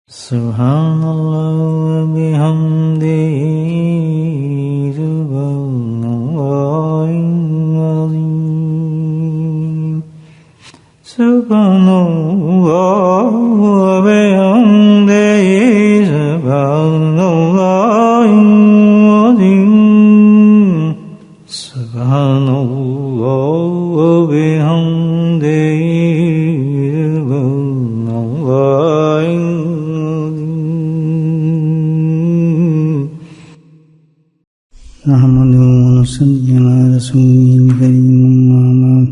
سبحان اللہ بحمدہ سبحان اللہ العظیم سبحان اللہ بحمدہ سبحان اللہ العظیم سبحان اللہ بحمدہ نحمده ونصلي على رسوله الكريم أما بعد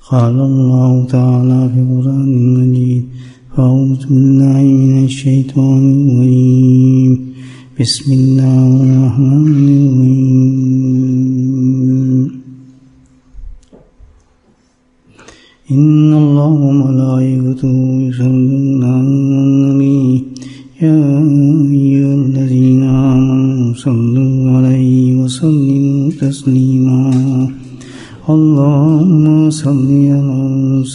قال الله تعالى في القرآن المجيد أعوذ بالله من الشيطان الرجيم بسم الله الرحمن الرحيم إن الله وملائكته يصلون على النبي يا أيها الذين آمنوا صلوا عليه وسلموا تسليما اللهم صل على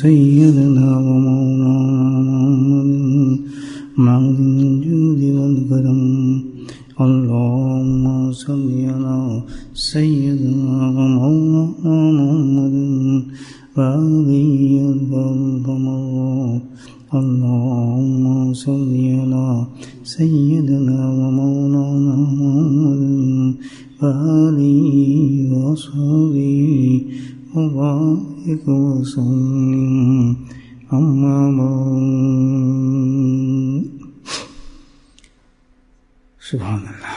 سيدنا ومولانا محمد معدن الجود والكرم اللهم صل على سيدنا ومولانا محمد وآله وصحبه اللهم صل على سيدنا ومولانا محمد وآله وصحبه وبارك وسلم أما بعد سبحان اللہ.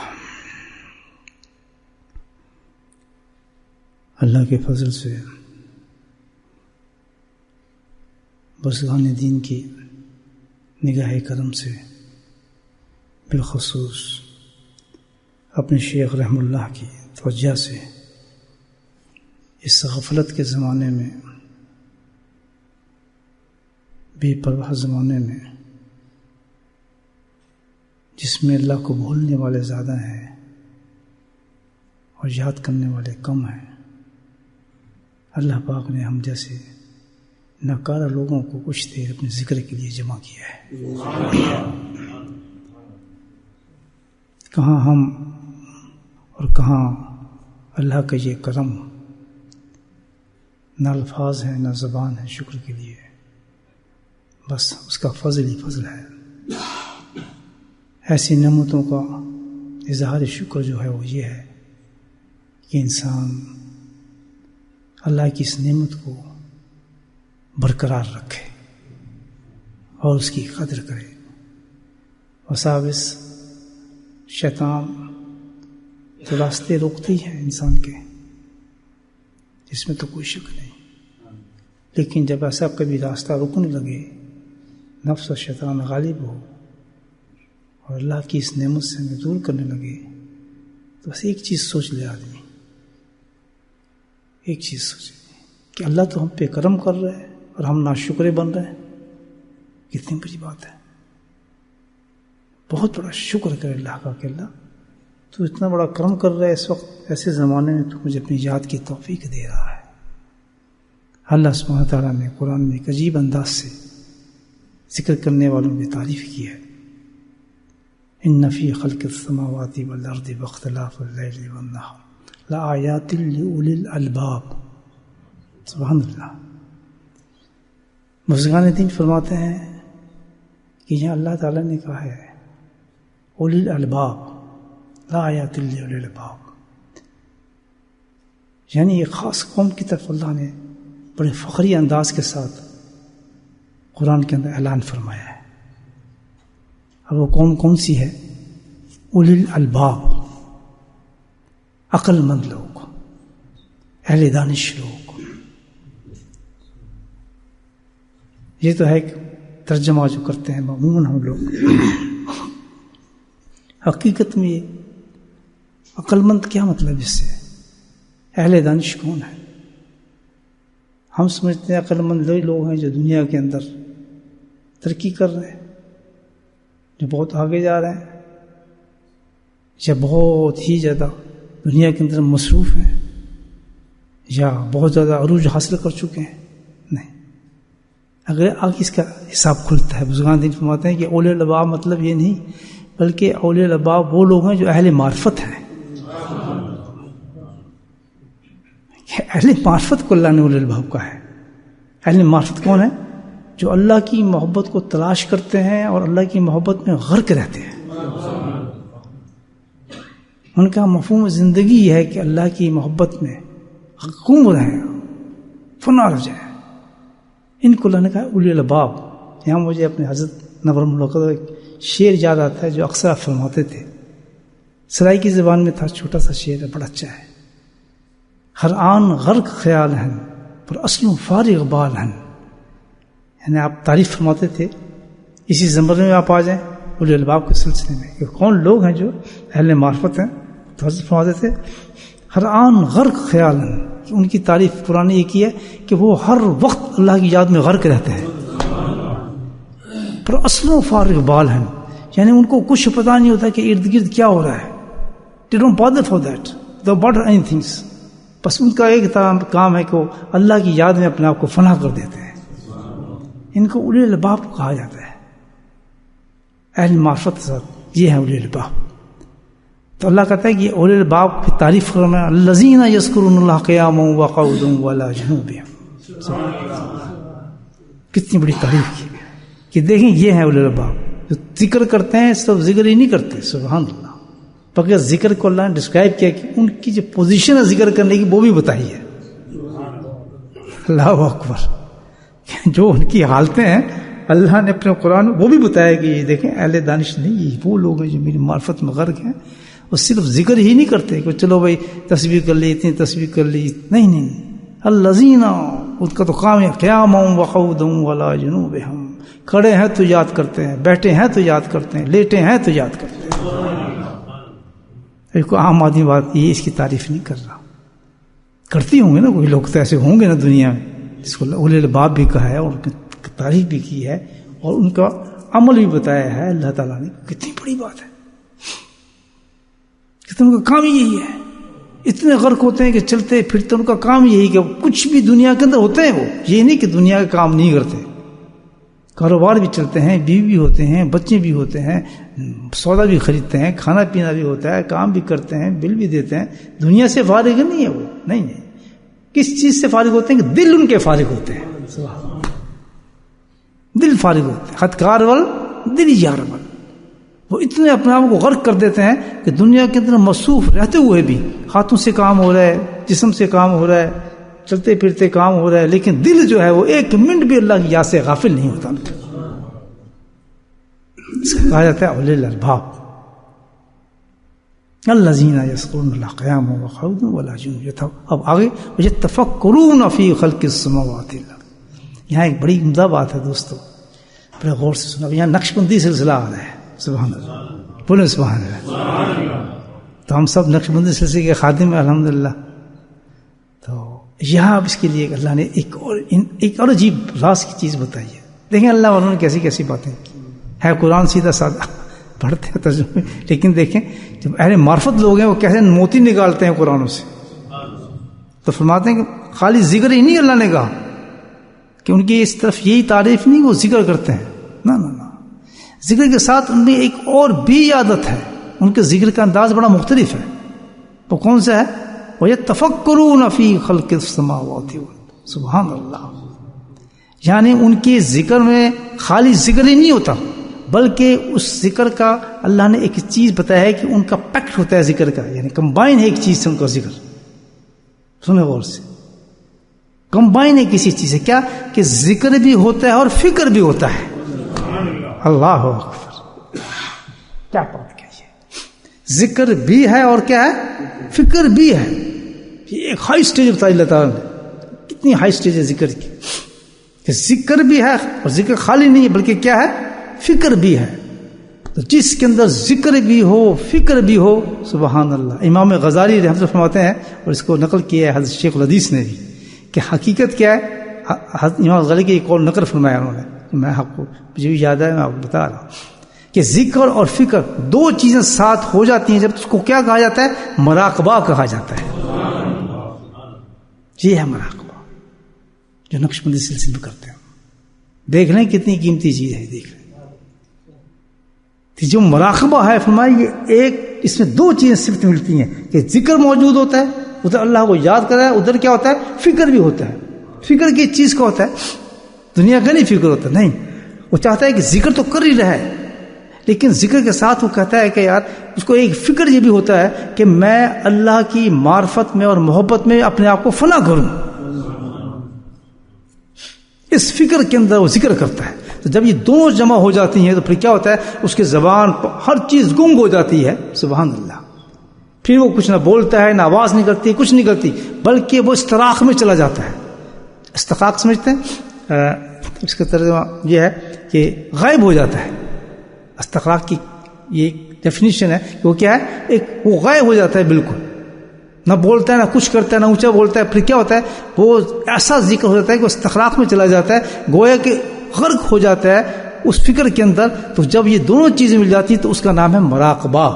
اللہ کے فضل سے بزرگان دین کی نگاہ کرم سے بالخصوص اپنے شیخ رحم اللہ کی توجہ سے اس غفلت کے زمانے میں، بے پرواہ زمانے میں، جس میں اللہ کو بھولنے والے زیادہ ہیں اور یاد کرنے والے کم ہیں، اللہ پاک نے ہم جیسے ناکارہ لوگوں کو کچھ دیر اپنے ذکر کے لیے جمع کیا ہے. کہاں ہم اور کہاں اللہ کا یہ کرم، نہ الفاظ ہیں نہ زبان ہے شکر کے لیے، بس اس کا فضل ہی فضل ہے. ایسی نعمتوں کا اظہار شکر جو ہے وہ یہ ہے کہ انسان اللہ کی اس نعمت کو برقرار رکھے اور اس کی قدر کرے. وساوس شیطان تو راستے روکتے ہی ہیں انسان کے، جس میں تو کوئی شک نہیں، لیکن جب ایسا کبھی راستہ رکنے لگے، نفس و شیطان غالب ہو اور اللہ کی اس نعمت سے ہمیں دور کرنے لگے، تو بس ایک چیز سوچ لے آدمی، ایک چیز سوچے کہ اللہ تو ہم پہ کرم کر رہے ہیں اور ہم ناشکرے بن رہے ہیں. کتنی بڑی بات ہے. بہت بڑا شکر کرے اللہ کا کہ اللہ تو اتنا بڑا کرم کر رہا ہے اس وقت، ایسے زمانے میں تو مجھے اپنی یاد کی توفیق دے رہا ہے. اللہ سبحانہ تعالیٰ نے قرآن میں ایک عجیب انداز سے ذکر کرنے والوں کی تعریف کی ہے. ان فی خلق السماوات والارض واختلاف اللیل والنہار لآیات لأولی الالباب. سبحان اللہ. بزرگان دین فرماتے ہیں کہ یہاں اللہ تعالیٰ نے کہا ہے اولی الالباب لآیات لأولی الالباب، یعنی ایک خاص قوم کی طرف اللہ نے بڑے فخری انداز کے ساتھ قرآن کے اندر اعلان فرمایا ہے. اور وہ قوم کون سی ہے؟ اولی الالباب، عقل مند لوگ، اہل دانش لوگ. یہ تو ہے ایک ترجمہ جو کرتے ہیں عموماً ہم لوگ. حقیقت میں یہ عقل مند کیا مطلب اس سے؟ اہل دانش کون ہے؟ ہم سمجھتے ہیں عقل مند وہی لوگ ہیں جو دنیا کے اندر ترقی کر رہے ہیں، جو بہت آگے جا رہے ہیں، یا بہت ہی زیادہ دنیا کے اندر مصروف ہیں، یا بہت زیادہ عروج حاصل کر چکے ہیں. نہیں، اگر آگے اس کا حساب کھلتا ہے. بزرگان دین فرماتے ہیں کہ اولیاء الالباب مطلب یہ نہیں بلکہ اولیاء الالباب وہ لوگ ہیں جو اہل معرفت ہیں. اہل معرفت کو اللہ نے اولیاء الالباب کہا ہے. اہل معرفت کون ہے؟ جو اللہ کی محبت کو تلاش کرتے ہیں اور اللہ کی محبت میں غرق رہتے ہیں. ان کا مفہوم زندگی یہ ہے کہ اللہ کی محبت میں گم رہیں، فنا ہو جائیں. ان کو اللہ نے کہا اولیاء الالباب. یہاں مجھے اپنے حضرت نور الملوکۃ ایک شعر یاد آتا ہے جو اکثر آپ فرماتے تھے. سرائی کی زبان میں تھا، چھوٹا سا شعر ہے، بڑا اچھا ہے. ہر آن غرق خیال ہیں پر اصل فارغ بال ہیں. یعنی آپ تعریف فرماتے تھے، اسی زمرے میں آپ آ جائیں اولیاء الالباب کے سلسلے میں کہ کون لوگ ہیں جو اہل معرفت ہیں. تو حضرت فرماتے تھے ہر آن غرق خیال ہیں. ان کی تعریف قرآن نے یہ کی ہے کہ وہ ہر وقت اللہ کی یاد میں غرق رہتے ہیں. پر اصل و فارغ بال ہیں، یعنی ان کو کچھ پتہ نہیں ہوتا کہ ارد گرد کیا ہو رہا ہے. They don't bother for that. They don't bother anything. بس ان کا ایک کام ہے کہ وہ اللہ کی یاد میں اپنے آپ کو فنا کر دیتے ہیں. ان کو اولیاء الالباب کہا جاتا ہے. اہل معرفت ساتھ یہ ہے اولیاء الالباب. تو اللہ کہتا ہے کہ اولیاء الالباب کی تعریف کرنا الذین یذکرون اللہ قیاما وقعودا وعلی جنوبہم. کتنی بڑی تعریف کی کہ دیکھیں یہ ہیں اولیاء الالباب جو ذکر کرتے ہیں. صرف ذکر ہی نہیں کرتے، سبحان اللہ، بلکہ ذکر کو اللہ نے ڈسکرائب کیا کہ ان کی جو پوزیشن ہے ذکر کرنے کی وہ بھی بتائی ہے. اللہ اکبر. جو ان کی حالتیں ہیں اللہ نے اپنے قرآن وہ بھی بتایا کہ یہ دیکھیں اہل دانش نہیں، یہ وہ لوگ ہیں جو میری معرفت میں غرق ہیں. وہ صرف ذکر ہی نہیں کرتے کہ چلو بھائی تسبیح کر لی، اتنی تسبیح کر لی. نہیں، الذین، ان کا تو کام ہے قیاما وقعودا وعلی جنوبہم. کھڑے ہیں تو یاد کرتے ہیں، بیٹھے ہیں تو یاد کرتے ہیں، لیٹے ہیں تو یاد کرتے ہیں. کوئی عام آدمی بات یہ اس کی تعریف نہیں کر رہا. کرتی ہوں گے نا، کوئی لوگ تو ایسے ہوں گے نا دنیا میں جس کو اولیاء الالباب بھی کہا ہے اور تعریف بھی کی ہے اور ان کا عمل بھی بتایا ہے اللہ تعالیٰ نے. کتنی بڑی بات ہے، کتنے ان کا کام یہی ہے. اتنے غرق ہوتے ہیں کہ چلتے پھرتے ان کا کام یہی کہ کچھ بھی دنیا کے اندر ہوتے ہیں. وہ یہ نہیں کہ دنیا کا کام نہیں کرتے، کاروبار بھی چلتے ہیں، بیوی بھی ہوتے ہیں، بچے بھی ہوتے ہیں، سودا بھی خریدتے ہیں، کھانا پینا بھی ہوتا ہے، کام بھی کرتے ہیں، بل بھی دیتے ہیں. دنیا سے فارغ نہیں ہے وہ. نہیں، کس چیز سے فارغ ہوتے ہیں کہ دل ان کے فارغ ہوتے ہیں. دل فارغ ہوتے ہیں. خطکار ول دل یار ول. وہ اتنے اپنے آپ کو غرق کر دیتے ہیں کہ دنیا کے اندر مصروف رہتے ہوئے بھی ہاتھوں سے کام ہو رہا ہے، جسم سے کام ہو رہا ہے، چلتے پھرتے کام ہو رہا ہے، لیکن دل جو ہے وہ ایک منٹ بھی اللہ کی یاد سے غافل نہیں ہوتا. اس کو کہا جاتا ہے اولیاء الالباب. الذین یذکرون اللہ قیاما وقعودا وعلی جنوبہم. اب آگے یتفکرون فی خلق السماوات. یہاں ایک بڑی عمدہ بات ہے دوستو، بڑے غور سے سنا. یہاں نقشبندی سلسلہ آ رہا ہے. سبحان اللہ، بولے سبحان اللہ. تو ہم سب نقشبندی سلسلے کے خادم ہیں الحمدللہ. تو یہاں اب اس کے لیے اللہ نے ایک اور عجیب راز کی چیز بتائی ہے. دیکھیں اللہ والوں نے کیسی کیسی باتیں کی. ہے قرآن سیدھا سادہ پڑھتے ہیں ترجمے، لیکن دیکھیں جب اہل معرفت لوگ ہیں وہ کیسے موتی نکالتے ہیں قرآنوں سے. تو فرماتے ہیں کہ خالی ذکر ہی نہیں اللہ نے کہا کہ ان کی اس طرف یہی تعریف نہیں وہ ذکر کرتے ہیں. نہ، ذکر کے ساتھ ان میں ایک اور بھی عادت ہے. ان کے ذکر کا انداز بڑا مختلف ہے. وہ کون سا ہے؟ وَيَتَّفَكَّرُونَ فِي خَلْقِ السَّمَاوَاتِ. سبحان اللہ. یعنی ان کے ذکر میں خالی ذکر ہی نہیں ہوتا بلکہ اس ذکر کا اللہ نے ایک چیز بتایا ہے کہ ان کا پیکٹ ہوتا ہے ذکر کا. یعنی کمبائن ہے ایک چیز سے ان کا ذکر. سنیں غور سے، کمبائن ہے کسی چیز سے. کیا کہ ذکر بھی ہوتا ہے اور فکر بھی ہوتا ہے. اللہ اکبر، کیا بات کہی ہے. ذکر بھی ہے اور کیا ہے، فکر بھی ہے. یہ ایک ہائی سٹیج بتائی اللہ تعالیٰ نے. کتنی ہائی سٹیج ہے ذکر کی کہ ذکر بھی ہے اور ذکر خالی نہیں ہے بلکہ کیا ہے، فکر بھی ہے. تو جس کے اندر ذکر بھی ہو فکر بھی ہو، سبحان اللہ. امام غزالی رحمۃ اللہ فرماتے ہیں اور اس کو نقل کیا ہے حضرت شیخ الحدیث نے بھی کہ حقیقت کیا ہے. حضرت امام غزالی کی ایک اور نقل فرمایا انہوں نے، میں آپ کو مجھے بھی یاد ہے، میں آپ کو بتا رہا ہوں کہ ذکر اور فکر دو چیزیں ساتھ ہو جاتی ہیں جب اس کو کیا کہا جاتا ہے، مراقبہ کہا جاتا ہے. یہ ہے مراقبہ جو نقشبندی سلسلے میں کرتے ہیں. دیکھ لیں کتنی قیمتی چیز ہے. دیکھ لیں جو مراقبہ ہے، فرمایا ایک اس میں دو چیزیں صرف ملتی ہیں کہ ذکر موجود ہوتا ہے، ادھر اللہ کو یاد کرا ہے، ادھر کیا ہوتا ہے فکر بھی ہوتا ہے. فکر کی چیز کا ہوتا ہے، دنیا کا نہیں فکر ہوتا. نہیں، وہ چاہتا ہے کہ ذکر تو کر ہی رہا ہے، لیکن ذکر کے ساتھ وہ کہتا ہے کہ یار اس کو ایک فکر یہ بھی ہوتا ہے کہ میں اللہ کی معرفت میں اور محبت میں اپنے آپ کو فنا کروں. اس فکر کے اندر وہ ذکر کرتا ہے. تو جب یہ دونوں جمع ہو جاتی ہیں تو پھر کیا ہوتا ہے، اس کے زبان پر ہر چیز گنگ ہو جاتی ہے. سبحان اللہ. پھر وہ کچھ نہ بولتا ہے، نہ آواز نہیں کرتی، کچھ نہیں کرتی، بلکہ وہ استراق میں چلا جاتا ہے. استراق سمجھتے ہیں؟ اس کا ترجمہ یہ ہے کہ غائب ہو جاتا ہے. استقراق کی یہ ڈیفینیشن ہے کہ وہ کیا ہے، ایک وہ غائب ہو جاتا ہے بالکل، نہ بولتا ہے، نہ کچھ کرتا ہے، نہ اونچا بولتا ہے. پھر کیا ہوتا ہے، وہ ایسا ذکر ہو جاتا ہے کہ وہ استقراق میں چلا جاتا ہے، گویا کہ غرق ہو جاتا ہے اس فکر کے اندر. تو جب یہ دونوں چیزیں مل جاتی تو اس کا نام ہے مراقبہ.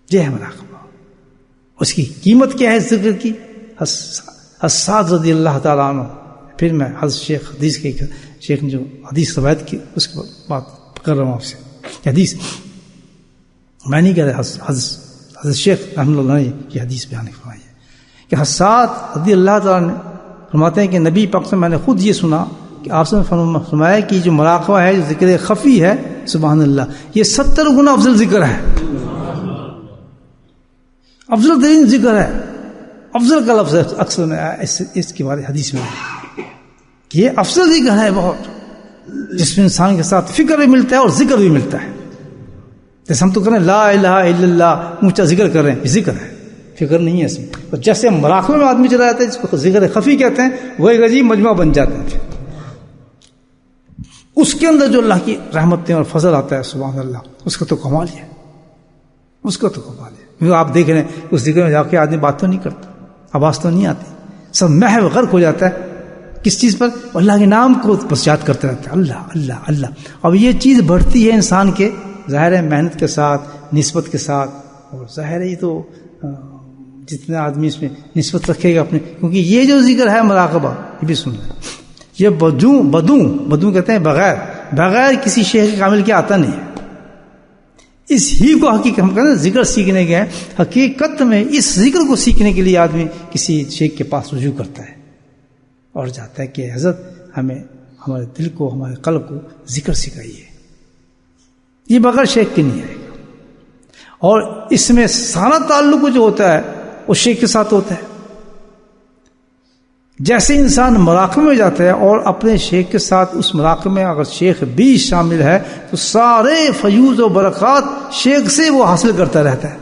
یہ ہے مراقبہ. اس کی قیمت کیا ہے ذکر کی؟ حساد رضی اللہ تعالیٰ عنہ. پھر میں حضرت شیخ حدیث کے شیخ نے جو حدیث روایت کی اس کے بات کر رہا ہوں آپ سے. حدیث میں نہیں کہہ رہا، حضرت شیخ رحمۃ اللہ نے یہ حدیث بیان فرمائی ہے کہ حساد رضی اللہ تعالیٰ نے فرماتے ہیں کہ نبی پاک سے میں نے خود یہ سنا کہ آپ سے فرمایا کہ جو مراقبہ ہے، جو ذکر خفی ہے، سبحان اللہ، یہ 70 گنا افضل ذکر ہے، افضل ترین ذکر ہے. افضل کا لفظ اکثر میں اس کے بارے حدیث میں یہ افضل ذکر ہے بہت، جس میں انسان کے ساتھ فکر بھی ملتا ہے اور ذکر بھی ملتا ہے. جیسے ہم تو کریں لا الہ الا اللہ، اونچا ذکر کر رہے ہیں، یہ ذکر ہے، فکر نہیں ہے اس میں. اور جیسے مراقبے میں آدمی چلا جاتا ہے، جس کو ذکر خفی کہتے ہیں، وہ ایک عجیب مجموعہ بن جاتا ہے. اس کے اندر جو اللہ کی رحمتیں اور فضل آتا ہے، سبحان اللہ، اس کا تو کمال ہے، اس کا تو کمال ہے. کیونکہ آپ دیکھ رہے ہیں اس ذکر میں جا کے آدمی بات تو نہیں کرتا، آواز تو نہیں آتی، سب محو غرق ہو جاتا ہے. کس چیز پر؟ اللہ کے نام کو بس یاد کرتے رہتا ہے، اللہ اللہ اللہ. اب یہ چیز بڑھتی ہے انسان کے ظاہر ہے محنت کے ساتھ، نسبت کے ساتھ. اور ظاہر ہے یہ تو جتنے آدمی اس میں نسبت رکھے گا اپنے، کیونکہ یہ جو ذکر ہے مراقبہ، یہ بھی سن رہے ہیں، یہ بدو کہتے ہیں بغیر کسی شیخ کامل کے آتا نہیں ہے. اس ہی کو حقیقت ہم کہتے ہیں ذکر سیکھنے گئے، حقیقت میں اس ذکر کو سیکھنے کے لیے آدمی کسی شیخ کے پاس رجوع کرتا ہے اور جاتا ہے کہ حضرت ہمیں ہمارے دل کو، ہمارے قلب کو ذکر سکھائیے. یہ بغیر شیخ کے نہیں آئے گا. اور اس میں سارا تعلق جو ہوتا ہے وہ شیخ کے ساتھ ہوتا ہے. جیسے انسان مراقبے میں جاتا ہے اور اپنے شیخ کے ساتھ اس مراقبے میں اگر شیخ بھی شامل ہے تو سارے فیوز و برکات شیخ سے وہ حاصل کرتا رہتا ہے.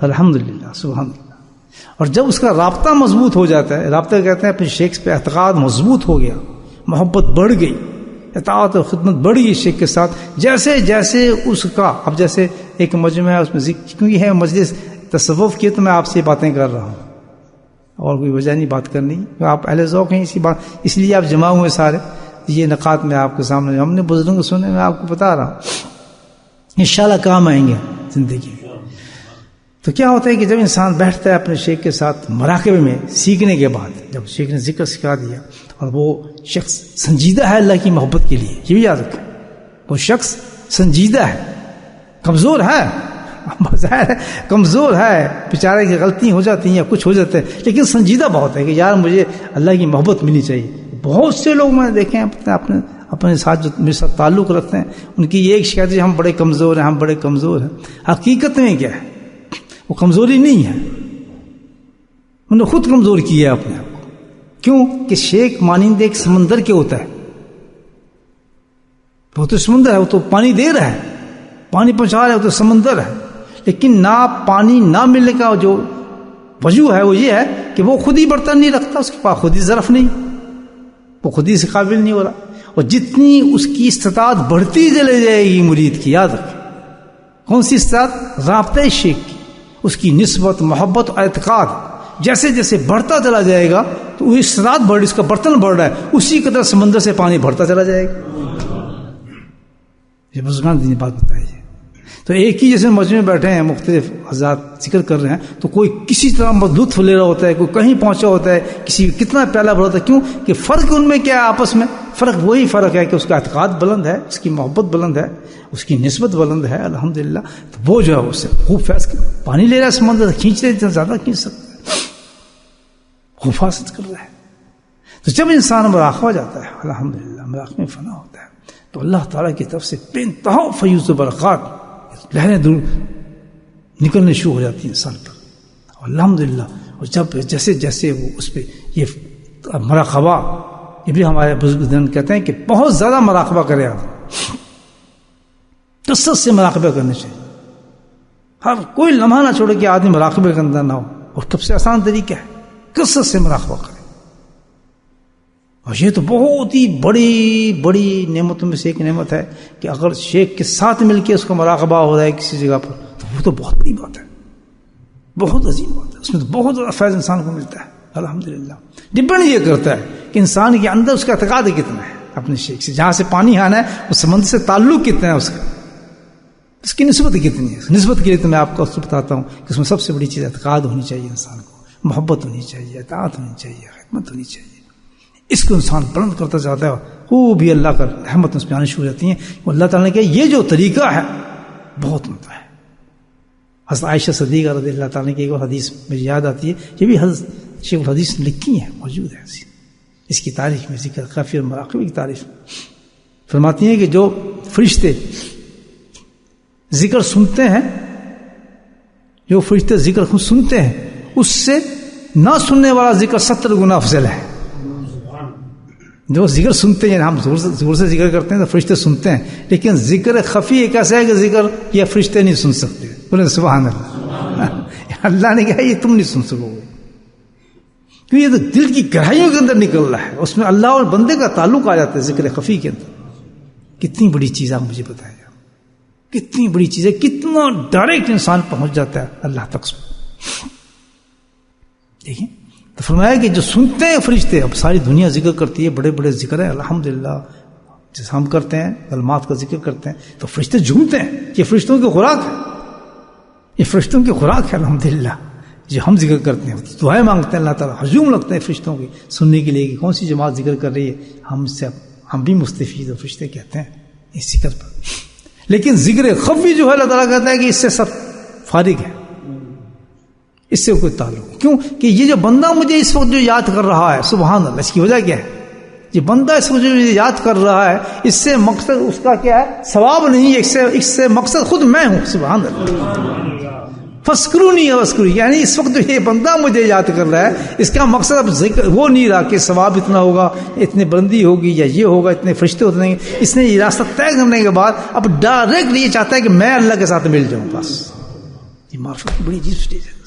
الحمدللہ، سبحان اللہ. اور جب اس کا رابطہ مضبوط ہو جاتا ہے، رابطہ کہتے ہیں اپنے شیخ پہ اعتقاد مضبوط ہو گیا، محبت بڑھ گئی، اطاعت اور خدمت بڑھ گئی شیخ کے ساتھ، جیسے جیسے اس کا اب جیسے ایک مجمع ہے اس میں ذکر، کیونکہ ہے مجلس تصوف کی تو میں آپ سے باتیں کر رہا ہوں اور کوئی وجہ نہیں بات کرنی، آپ اہل ذوق ہیں اسی بات، اس لیے آپ جمع ہوئے سارے. یہ نقات میں آپ کے سامنے ہم نے بزرگوں کو سنے، میں آپ کو بتا رہا ہوں، انشاءاللہ کام آئیں گے زندگی میں. تو کیا ہوتا ہے کہ جب انسان بیٹھتا ہے اپنے شیخ کے ساتھ مراقبے میں سیکھنے کے بعد، جب شیخ نے ذکر سکھا دیا اور وہ شخص سنجیدہ ہے اللہ کی محبت کے لیے، یہ بھی یاد رکھیں، وہ شخص سنجیدہ ہے، کمزور ہے، ظاہر ہے کمزور ہے، بیچارے کی غلطی ہو جاتی ہیں یا کچھ ہو جاتا ہے، لیکن سنجیدہ بہت ہے کہ یار مجھے اللہ کی محبت ملنی چاہیے. بہت سے لوگ میں نے دیکھے ہیں اپنے ساتھ جو میرے ساتھ تعلق رکھتے ہیں، ان کی یہ ایک شکایت ہے ہم بڑے کمزور ہیں، ہم بڑے کمزور ہیں. حقیقت میں کیا ہے، وہ کمزوری نہیں ہے، انہوں نے خود کمزور کیا ہے اپنے آپ کو. کیوں کہ شیخ مانند ایک سمندر کے ہوتا ہے، وہ تو سمندر ہے، وہ تو پانی دے رہا ہے، پانی پہنچا رہا ہے، وہ تو سمندر ہے. لیکن نہ پانی نہ ملنے کا جو وجہ ہے وہ یہ ہے کہ وہ خود ہی برتن نہیں رکھتا، اس کے پاس خود ہی ظرف نہیں، وہ خود ہی سے قابل نہیں ہو رہا. اور جتنی اس کی استطاعت بڑھتی چلے جائے گی مرید کی، یاد رکھیں کون سی استطاعت؟ رابطہ شیخ کی، اس کی نسبت، محبت اور اعتقاد جیسے جیسے بڑھتا چلا جائے گا تو وہ استطاعت بڑھ، اس کا برتن بڑھ رہا ہے، اسی قدر سمندر سے پانی بڑھتا چلا جائے گا. یہ بزرگان نے بات بتائی ہے. تو ایک ہی جیسے مجمع میں بیٹھے ہیں، مختلف حضرات ذکر کر رہے ہیں، تو کوئی کسی طرح لطف لے رہا ہوتا ہے، کوئی کہیں پہنچا ہوتا ہے، کسی کتنا پیالہ بھرا ہوتا ہے. کیوں کہ فرق ان میں کیا ہے آپس میں؟ فرق وہی فرق ہے کہ اس کا اعتقاد بلند ہے، اس کی محبت بلند ہے، اس کی نسبت بلند ہے الحمدللہ. تو وہ جو ہے اس سے خوب فیض پانی لے رہا ہے سمندر، کھینچ رہے ہیں، زیادہ کھینچ سکتے ہیں، حفاظت کر رہا ہے. تو جب انسان مراقبہ جاتا ہے الحمدللہ، مراقبے میں فنا ہوتا ہے، تو اللہ تعالیٰ کی طرف سے بے انتہا فیوز و برکات، لہریں دور نکلنے شروع ہو جاتی ہیں انسان پر الحمدللہ. اور جب جیسے جیسے وہ اس پہ یہ مراقبہ، یہ بھی ہمارے بزرگ دین کہتے ہیں کہ بہت زیادہ مراقبہ کرے آپ، کثرت سے مراقبہ کرنے چاہیے. ہر کوئی لمحہ نہ چھوڑے کہ آدمی مراقبے کے اندر نہ ہو. اور سب سے آسان طریقہ ہے کثرت سے مراقبہ کرے. اور یہ تو بہت ہی بڑی بڑی نعمتوں میں سے ایک نعمت ہے کہ اگر شیخ کے ساتھ مل کے اس کا مراقبہ ہو رہا ہے کسی جگہ پر، تو وہ تو بہت بڑی بات ہے، بہت عظیم بات ہے. اس میں تو بہت زیادہ فیض انسان کو ملتا ہے الحمدللہ. ڈپینڈ یہ کرتا ہے کہ انسان کے اندر اس کا اعتقاد کتنا ہے اپنے شیخ سے. جہاں سے پانی آنا ہے اس سمندر سے تعلق کتنا ہے اس کا، اس کی نسبت کتنی ہے. نسبت کے لیے تو میں آپ کو بتاتا ہوں کہ اس میں سب سے بڑی چیز اعتقاد ہونی چاہیے، انسان کو محبت ہونی چاہیے، اطاعت ہونی چاہیے، خدمت ہونی چاہیے. اس کو انسان بلند کرتا جاتا ہے، وہ بھی اللہ کا رحمت اس پہ آنی شروع ہو جاتی ہیں. وہ اللہ تعالیٰ نے کہا یہ جو طریقہ ہے بہت ممتاز ہے. حضرت عائشہ صدیقہ رضی اللہ تعالیٰ کی ایک اور حدیث مجھے یاد آتی ہے، یہ بھی حضرت شیخ الحدیث نے لکھی ہے، موجود ہے اس کی تاریخ میں ذکر کافی اور مراقبے کی تاریخ. فرماتی ہیں کہ جو فرشتے ذکر سنتے ہیں، جو فرشتے ذکر خود سنتے ہیں، اس سے نہ سننے والا ذکر 70 گنا افضل ہے. جو ذکر سنتے ہیں، ہم زور سے ذکر کرتے ہیں تو فرشتے سنتے ہیں، لیکن ذکر خفی ایک ایسا ہے کہ ذکر یہ فرشتے نہیں سن سکتے. بولے سبحان اللہ. اللہ نے کہا یہ تم نہیں سن سکو گے، کیونکہ یہ تو دل کی گہرائیوں کے اندر نکل رہا ہے، اس میں اللہ اور بندے کا تعلق آ جاتا ہے ذکر خفی کے اندر. کتنی بڑی چیز آپ مجھے بتائیں، کتنی بڑی چیز ہے، کتنا ڈائریکٹ انسان پہنچ جاتا ہے اللہ تک. دیکھیں تو فرمایا کہ جو سنتے ہیں فرشتے، اب ساری دنیا ذکر کرتی ہے، بڑے بڑے ذکر ہیں الحمدللہ، جیسے ہم کرتے ہیں کلمات کا ذکر کرتے ہیں تو فرشتے جھومتے ہیں. یہ فرشتوں کی خوراک ہے، یہ فرشتوں کی خوراک ہے الحمدللہ. جو ہم ذکر کرتے ہیں دعائیں مانگتے ہیں اللہ تعالیٰ، ہجوم لگتے ہیں فرشتوں کی سننے کے لیے کہ کون سی جماعت ذکر کر رہی ہے، ہم بھی مستفید، فرشتے کہتے ہیں اس ذکر پر. لیکن ذکر خفی جو ہے اللہ تعالیٰ کہتا ہے کہ اس سے سب فارغ ہے، اس سے کوئی تعلق. کیوں کہ یہ جو بندہ مجھے اس وقت جو یاد کر رہا ہے، سبحان اللہ، اس کی وجہ کیا ہے؟ یہ بندہ اس وقت جو یاد کر رہا ہے، اس سے مقصد اس کا کیا ہے؟ ثواب نہیں ہے، اس سے مقصد خود میں ہوں. سبحان اللہ. فذکرونی اذکرکم، یعنی اس وقت جو یہ بندہ مجھے یاد کر رہا ہے، اس کا مقصد اب ذکر وہ نہیں رہا کہ ثواب اتنا ہوگا، اتنی بلندی ہوگی، یا یہ ہوگا، اتنے فرشتے ہوتے ہیں. اس نے یہ راستہ طے کرنے کے بعد اب ڈائریکٹ یہ چاہتا ہے کہ میں اللہ کے ساتھ مل جاؤں. بس یہ معرفت کی بڑی عجیب سٹیج ہے.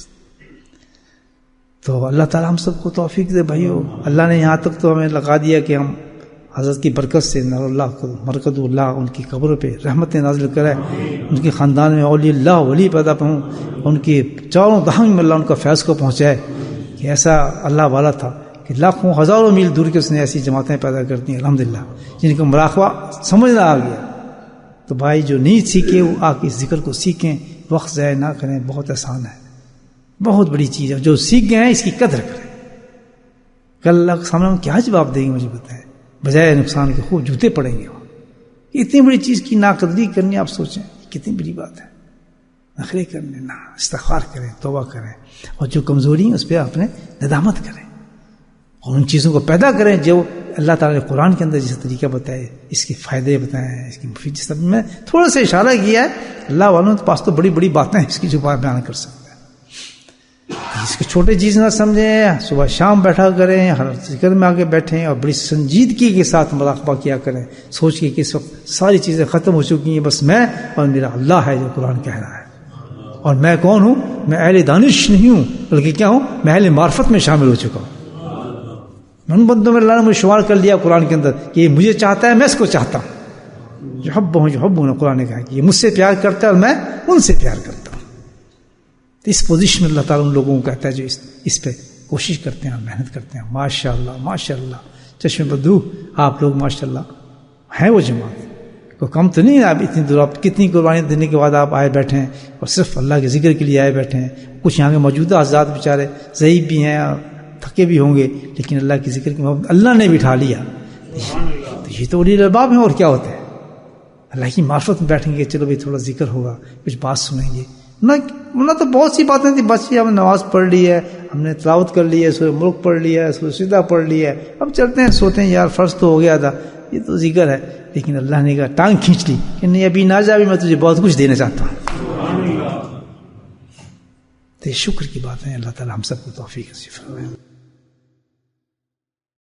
تو اللہ تعالیٰ ہم سب کو توفیق دے بھائیو. اللہ نے یہاں تک تو ہمیں لگا دیا کہ ہم حضرت کی برکت سے نور اللہ کو مرکز اللہ ان کی قبر پہ رحمتیں نازل کرے، ان کے خاندان میں اولیاء اللہ ولی پیدا ہوں، ان کی چاروں دہاں میں اللہ ان کا فیض کو پہنچائے. کہ ایسا اللہ والا تھا کہ لاکھوں ہزاروں میل دور کے اس نے ایسی جماعتیں پیدا کرتی ہیں الحمدللہ، جن کو مراقبہ سمجھنا آ گیا. تو بھائی جو نہیں سیکھے وہ آ کے اس ذکر کو سیکھیں، وقت ضائع نہ کریں، بہت آسان ہے، بہت بڑی چیز ہے. جو سیکھ گئے ہیں اس کی قدر کریں. کل اللہ کے سامنے ہم کیا جواب دیں گے مجھے بتائیں، بجائے نقصان کے خوب جوتے پڑیں گے. اتنی بڑی چیز کی ناقدری کرنی، آپ سوچیں کتنی بڑی بات ہے. نخرے کرنے نہ، استغفار کریں، توبہ کریں، اور جو کمزوری ہیں اس پہ اپنے ندامت کریں، اور ان چیزوں کو پیدا کریں جو اللہ تعالیٰ نے قرآن کے اندر جیسے طریقہ بتائے، اس کے فائدے بتائیں، اس کی مفید. جس طرح میں تھوڑا سا اشارہ کیا ہے، اللہ والوں کے پاس تو بڑی بڑی باتیں ہیں اس کی جو بیان کر سکتے ہیں. اس کے چھوٹے چیز نہ سمجھیں، صبح شام بیٹھا کریں، ہر ذکر میں آگے بیٹھیں، اور بڑی سنجیدگی کے ساتھ مراقبہ کیا کریں، سوچ کے کہ اس وقت ساری چیزیں ختم ہو چکی ہیں، بس میں اور میرا اللہ ہے جو قرآن کہہ رہا ہے. اور میں کون ہوں؟ میں اہل دانش نہیں ہوں، بلکہ کیا ہوں؟ میں اہل معرفت میں شامل ہو چکا ہوں. ان بندوں میں اللہ نے مجھے شمار کر لیا قرآن کے اندر کہ یہ مجھے چاہتا ہے، میں اس کو چاہتا ہوں. جو حب ہوں، جو حب ہوں، قرآن نے کہا کہ یہ مجھ سے پیار کرتا ہے اور میں ان سے پیار کرتا ہوں. تو اس پوزیشن میں اللہ تعالیٰ ان لوگوں کو کہتا ہے جو اس پہ کوشش کرتے ہیں اور محنت کرتے ہیں. ماشاء اللہ ماشاء اللہ، چشم بدو آپ لوگ ماشاء اللہ ہیں وہ جماعت. کوئی کم تو نہیں ہے. آپ اتنی دور آپ کتنی قربانی دینے کے بعد آپ آئے بیٹھے ہیں اور صرف اللہ کے ذکر کے لیے آئے بیٹھے ہیں. کچھ یہاں کے موجودہ حضرات بیچارے ضعیف بھی ہیں تھکے بھی ہوں گے لیکن اللہ کے ذکر کی محبت اللہ نے بٹھا لیا. تو یہ تو اولی الالباب ہیں. اور کیا ہوتا ہے اللہ کی معرفت میں بیٹھیں گے چلو بھائی تھوڑا ذکر ہوگا کچھ بات سنیں گے. نہ تو بہت سی باتیں تھیں بس ہم نے نماز پڑھ لی ہے ہم نے تلاوت کر لی ہے سورہ ملک پڑھ لیا ہے سورہ سجدہ پڑھ لیا ہے اب چلتے ہیں سوتے ہیں یار فرض تو ہو گیا تھا یہ تو ذکر ہے. لیکن اللہ نے کہا ٹانگ کھینچ لی کہ نہیں ابھی نہ جا بھی میں تجھے بہت کچھ دینا چاہتا ہوں. تو یہ شکر کی بات ہے. اللہ تعالی ہم سب کو توفیق نصیب فرمائے.